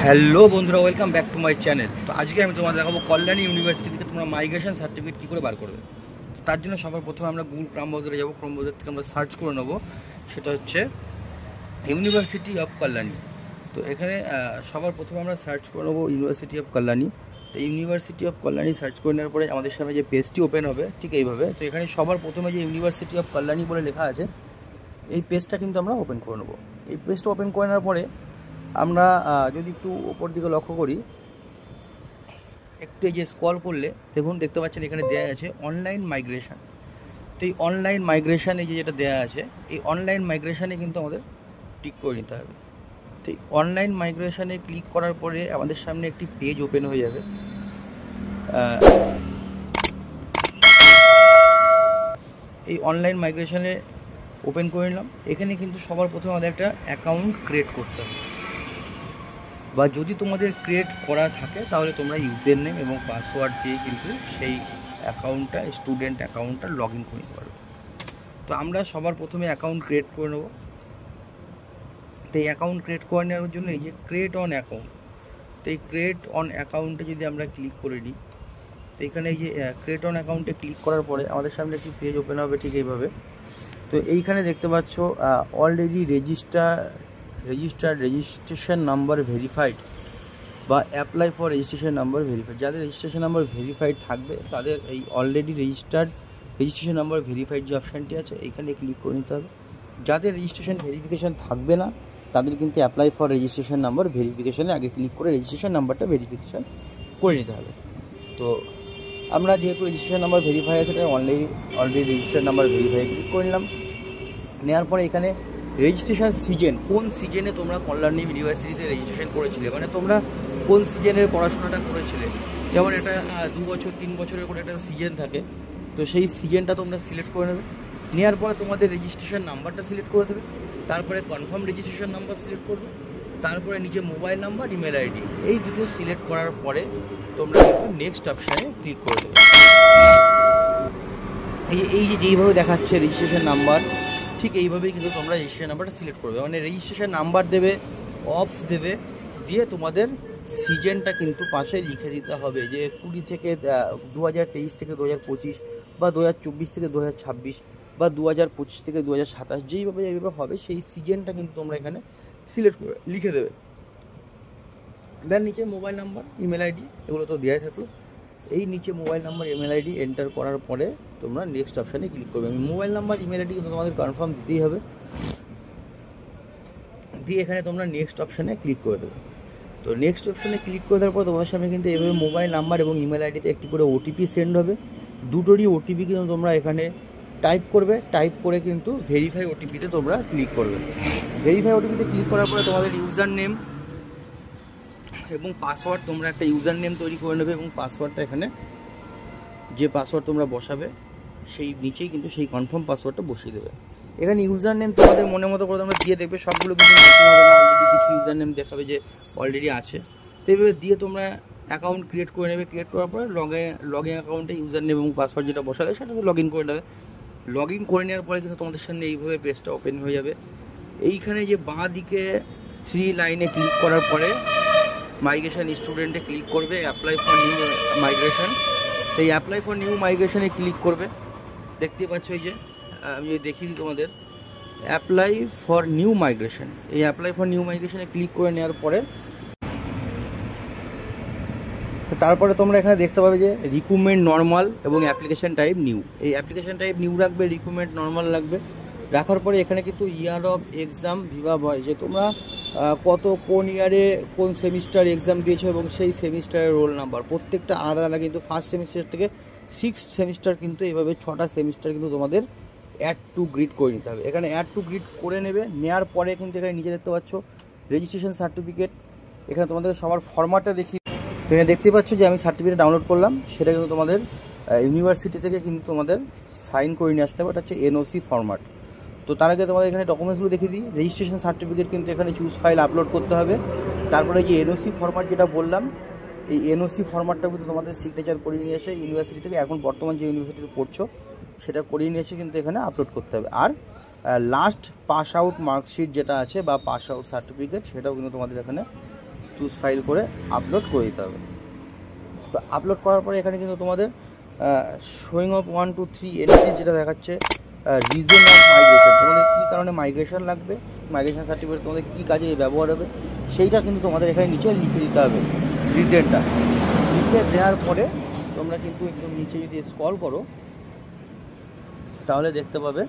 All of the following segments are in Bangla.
হ্যালো বন্ধুরা, welcome back to my channel. তো আজকে আমি তোমাদের দেখাবো কল্যাণী ইউনিভার্সিটি থেকে তোমরা মাইগ্রেশন সার্টিফিকেট কী করে বার করবে। তার জন্য সবার প্রথমে আমরা গুগল ক্রোম ব্রাউজারে যাবো। ক্রোম ব্রাউজার থেকে আমরা সার্চ করে নেবো, সেটা হচ্ছে ইউনিভার্সিটি অফ কল্যাণী। তো এখানে সবার প্রথমে আমরা সার্চ করে নেবো ইউনিভার্সিটি অফ কল্যাণী। তো ইউনিভার্সিটি অফ কল্যাণী সার্চ করে নেওয়ার পরে আমাদের সামনে যে পেজটি ওপেন হবে ঠিক এইভাবে। তো এখানে সবার প্রথমে যে ইউনিভার্সিটি অফ কল্যাণী বলে লেখা আছে, এই পেজটা কিন্তু আমরা ওপেন করে নেবো। এই পেজটা ওপেন করে নেওয়ার পরে আমরা যদি একটু ওপর দিকে লক্ষ্য করি, একটু এই যে স্ক্রল করলে দেখুন, দেখতে পাচ্ছেন এখানে দেওয়া আছে অনলাইন মাইগ্রেশন। তো এই অনলাইন মাইগ্রেশন এই যে যেটা দেওয়া আছে, এই অনলাইন মাইগ্রেশনে কিন্তু আমাদের টিক করে নিতে হবে। তো এই অনলাইন মাইগ্রেশনে ক্লিক করার পরে আমাদের সামনে একটি পেজ ওপেন হয়ে যাবে। এই অনলাইন মাইগ্রেশনে ওপেন করে নিলাম। এখানে কিন্তু সবার প্রথমে আমাদের একটা অ্যাকাউন্ট ক্রিয়েট করতে হবে, বা যদি তোমাদের ক্রিয়েট করা থাকে তাহলে তোমরা ইউজার নেম এবং পাসওয়ার্ড দিয়ে কিন্তু সেই অ্যাকাউন্টটা, স্টুডেন্ট অ্যাকাউন্টটা লগ ইন করে নিতে পারবে। তো আমরা সবার প্রথমে অ্যাকাউন্ট ক্রিয়েট করে নেব। তো এই অ্যাকাউন্ট ক্রিয়েট করে নেওয়ার জন্য এই যে ক্রিয়েট অন অ্যাকাউন্ট, তো এই ক্রিয়েট অন অ্যাকাউন্টে যদি আমরা ক্লিক করে নিই, তো এখানে এই যে ক্রিয়েট অন অ্যাকাউন্টে ক্লিক করার পরে আমাদের সামনে একটি পেজ ওপেন হবে ঠিক এইভাবে। তো এইখানে দেখতে পাচ্ছ অলরেডি রেজিস্ট্রেশন নাম্বার ভেরিফাইড বা apply for registration number verified. যাদের রেজিস্ট্রেশন নাম্বার ভেরিফাইড থাকবে তাদের এই অলরেডি রেজিস্ট্রেশন নাম্বার ভেরিফাইড যে অপশানটি আছে এইখানে ক্লিক করে নিতে হবে। যাদের রেজিস্ট্রেশন ভেরিফিকেশান থাকবে না তাদের কিন্তু অ্যাপ্লাই ফর রেজিস্ট্রেশন নাম্বার ভেরিফিকেশানে আগে ক্লিক করে রেজিস্ট্রেশন নাম্বারটা ভেরিফিকেশান করে নিতে হবে। তো আমরা যেহেতু রেজিস্ট্রেশন নাম্বার ভেরিফাই আছে তাই already registration number verify click করে নিলাম। নেওয়ার পরে এখানে রেজিস্ট্রেশন সিজন, কোন সিজনে তোমরা কল্যাণী ইউনিভার্সিটিতে রেজিস্ট্রেশন করেছিলে, মানে তোমরা কোন সিজনের পড়াশোনাটা করেছিলে। যেমন এটা 2 বছর 3 বছরের করে একটা সিজন থাকে, তো সেই সিজনটা তোমরা সিলেক্ট করে নেবে। নেওয়ার পরে তোমাদের রেজিস্ট্রেশন নাম্বারটা সিলেক্ট করে দেবে, তারপরে কনফার্ম রেজিস্ট্রেশন নাম্বার সিলেক্ট করবে, তারপরে নিজে মোবাইল নাম্বার, ইমেল আইডি, এই দুটো সিলেক্ট করার পরে তোমরা কিন্তু নেক্সট অপশানে ক্লিক করে দেবে। এই যে যেইভাবে দেখাচ্ছে রেজিস্ট্রেশন নাম্বার, ঠিক এইভাবেই কিন্তু তোমরা রেজিস্ট্রেশন নাম্বারটা সিলেক্ট করবে। মানে রেজিস্ট্রেশন নাম্বার দেবে, অফ দেবে, দিয়ে তোমাদের সিজনটা কিন্তু পাশে লিখে দিতে হবে যে 20 থেকে 2023 থেকে 2025, বা 2024 থেকে 2026, বা 2025 থেকে 2027, যেইভাবে হবে সেই সিজনটা কিন্তু তোমরা এখানে সিলেক্ট করে লিখে দেবে। দেন নিচে মোবাইল নাম্বার, ইমেল আইডি এগুলো তো দেওয়াই থাকলো। এই নিচে mobile number, email ID enter করার পরে তোমরা নেক্সট অপশানে ক্লিক করবে। মোবাইল নাম্বার, ইমেল আইডি কিন্তু তোমাদের কনফার্ম দিতেই হবে, দিয়ে এখানে তোমরা নেক্সট অপশানে ক্লিক করে দেবে। তো নেক্সট অপশানে ক্লিক করে দেওয়ার পর তোমাদের সামনে কিন্তু এভাবে মোবাইল নাম্বার এবং ইমেল আইডিতে একটি করে ওটিপি সেন্ড হবে। দুটোরই ওটিপি কিন্তু তোমরা এখানে টাইপ করবে, টাইপ করে কিন্তু ভেরিফাই ওটিপিতে তোমরা ক্লিক করবে। ভেরিফাই ওটিপিতে ক্লিক করার পরে তোমাদের ইউজার নেম এবং পাসওয়ার্ড, তোমরা একটা ইউজার নেম তৈরি করে নেবে এবং পাসওয়ার্ডটা এখানে যে পাসওয়ার্ড তোমরা বসাবে সেই নিচেই কিন্তু সেই কনফার্ম পাসওয়ার্ডটা বসিয়ে দেবে। এখানে ইউজার নেম তোমাদের মনের মতো করে তোমরা দিয়ে দেখবে, সবগুলো কিন্তু নতুন হবে না, অলরেডি কিছু ইউজার নেম দেখাবে যে অলরেডি আছে। তো এইভাবে দিয়ে তোমরা অ্যাকাউন্ট ক্রিয়েট করে নেবে। ক্রিয়েট করার পরে লগ ইন অ্যাকাউন্টে ইউজার নেম এবং পাসওয়ার্ড যেটা বসালে সেটাতে লগ ইন করে নেবে। লগ ইন করে নেওয়ার পরে কিন্তু তোমাদের সামনে এইভাবে পেজটা ওপেন হয়ে যাবে। এইখানে যে বাঁ দিকে 3 লাইনে ক্লিক করার পরে মাইগ্রেশন স্টুডেন্টে ক্লিক করবে, অ্যাপ্লাই ফর নিউ মাইগ্রেশন। তো এই অ্যাপ্লাই ফর নিউ মাইগ্রেশনে ক্লিক করবে। দেখতে পাচ্ছ এই যে আমি দেখিয়ে দিই তোমাদের, অ্যাপ্লাই ফর নিউ মাইগ্রেশন। এই অ্যাপ্লাই ফর নিউ মাইগ্রেশনে ক্লিক করে নেওয়ার পরে তারপরে তোমরা এখানে দেখতে পাবে যে রিক্রুটমেন্ট নর্মাল এবং অ্যাপ্লিকেশন টাইপ নিউ। এই অ্যাপ্লিকেশন টাইপ নিউ রাখবে, রিক্রুটমেন্ট নর্মাল রাখবে। রাখার পরে এখানে কিন্তু ইয়ার অফ এক্সাম ভিভা ভয়, যে তোমরা কোন ইয়ারে কোন সেমিস্টার এক্সাম দিয়েছো এবং সেই সেমিস্টারের রোল নাম্বার প্রত্যেকটা আলাদা আলাদা, কিন্তু ফার্স্ট সেমিস্টার থেকে 6th সেমিস্টার কিন্তু এইভাবে 6টা সেমিস্টার কিন্তু তোমাদের অ্যাড টু গ্রিড করে নিতে হবে। এখানে অ্যাড টু গ্রিড করে নেবে। নেওয়ার পরে কিন্তু এখানে নিচে দেখতে পাচ্ছ রেজিস্ট্রেশন সার্টিফিকেট। এখানে তোমাদের সবার ফরম্যাটটা দেখি, এখানে দেখতে পাচ্ছ যে আমি সার্টিফিকেট ডাউনলোড করলাম, সেটা কিন্তু তোমাদের ইউনিভার্সিটি থেকে কিন্তু তোমাদের সাইন করে নিয়ে আসতে হবে। এটা হচ্ছে এনওসি ফরম্যাট। তো তার আগে তোমাদের এখানে ডকুমেন্টসগুলো দেখিয়ে দিই। রেজিস্ট্রেশন সার্টিফিকেট কিন্তু এখানে চুজ ফাইল আপলোড করতে হবে। তারপরে যে এনওসি ফরম্যাট যেটা বললাম, এই এনওসি ফরম্যাটটা কিন্তু তোমাদের সিগনেচার করিয়ে নিয়ে এসে ইউনিভার্সিটি থেকে, এখন বর্তমান যে ইউনিভার্সিটিতে পড়ছো সেটা করিয়ে নিয়ে এসে কিন্তু এখানে আপলোড করতে হবে। আর লাস্ট পাস আউট মার্কশিট যেটা আছে বা পাস আউট সার্টিফিকেট, সেটাও কিন্তু তোমাদের এখানে চুজ ফাইল করে আপলোড করে দিতে হবে। তো আপলোড করার পরে এখানে কিন্তু তোমাদের শোয়িং অফ 1 2 3 এন্ট্রি যেটা দেখাচ্ছে রিজন অফ মাইগ্রেশন, তোমাদের কী কারণে মাইগ্রেশন লাগবে, মাইগ্রেশন সার্টিফিকেট তোমাদের কী কাজে ব্যবহার হবে সেইটা কিন্তু তোমাদের এখানে নিচে লিখে দিতে হবে। রিজনটা লিখে দেওয়ার পরে তোমরা কিন্তু একদম নিচে যদি স্ক্রল করো তাহলে দেখতে পাবে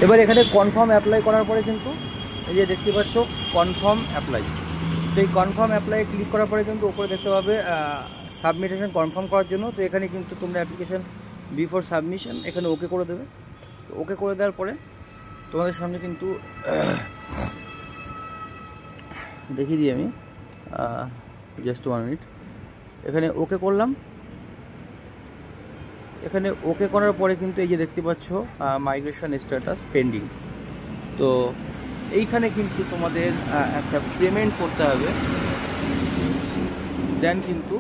এবার এখানে কনফার্ম অ্যাপ্লাই করার পরে কিন্তু এই যে দেখতে পাচ্ছ কনফার্ম অ্যাপ্লাই। তো এই কনফার্ম অ্যাপ্লাই ক্লিক করার পরে কিন্তু উপরে দেখতে পাবে সাবমিটেশন কনফার্ম করার জন্য। তো এখানে কিন্তু তোমরা অ্যাপ্লিকেশন বিফোর সাবমিশন এখানে ওকে করে দেবে। তো ওকে করে দেওয়ার পরে তোমাদের সামনে কিন্তু দেখিয়ে দিই আমি জাস্ট 1 মিনিট। এখানে ওকে করলাম। এখানে ওকে করার পরে কিন্তু এই যে দেখতে পাচ্ছ মাইগ্রেশন স্ট্যাটাস পেন্ডিং। তো এইখানে কিন্তু তোমাদের একটা পেমেন্ট করতে হবে। দেন কিন্তু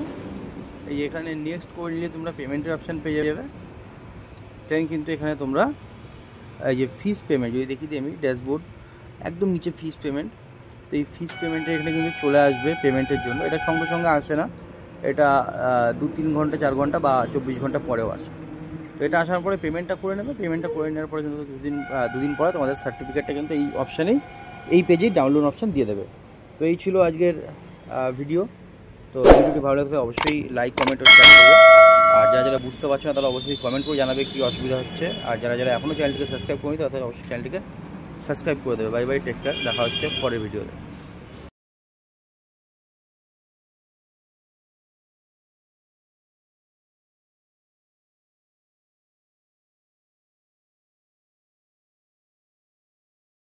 এই যে এখানে নেক্সট করে নিলে তোমরা পেমেন্টের অপশান পেয়ে যাবে। দেন কিন্তু এখানে তোমরা এই যে ফিস পেমেন্ট যদি দেখি দিই আমি ড্যাশবোর্ড একদম নিচে ফিস পেমেন্ট। তো এই ফিস পেমেন্টটা এখানে কিন্তু চলে আসবে পেমেন্টের জন্য। এটা সঙ্গে সঙ্গে আসে না, এটা 2-3 ঘন্টা 4 ঘন্টা বা 24 ঘন্টা পরেও আসে। তো এটা আসার পরে পেমেন্টটা করে নেবে। পেমেন্টটা করে নেওয়ার পরে কিন্তু দুদিন পরে তোমাদের সার্টিফিকেটটা কিন্তু এই অপশানেই এই পেজেই ডাউনলোড অপশান দিয়ে দেবে। তো এই ছিল আজকের ভিডিও। তো ভিডিওটি ভালো লাগলে অবশ্যই লাইক কমেন্ট ও শেয়ার করবে। আর যারা যারা বুঝতে পারছে না তারা অবশ্যই কমেন্ট করে জানাবে কী অসুবিধা হচ্ছে। আর যারা যারা এখনও চ্যানেলটিকে সাবস্ক্রাইব করেনি তারা অবশ্যই চ্যানেলটিকে সাবস্ক্রাইব করে দেবে। বাই বাই, টেক কেয়ার, দেখা হচ্ছে পরের ভিডিওতে।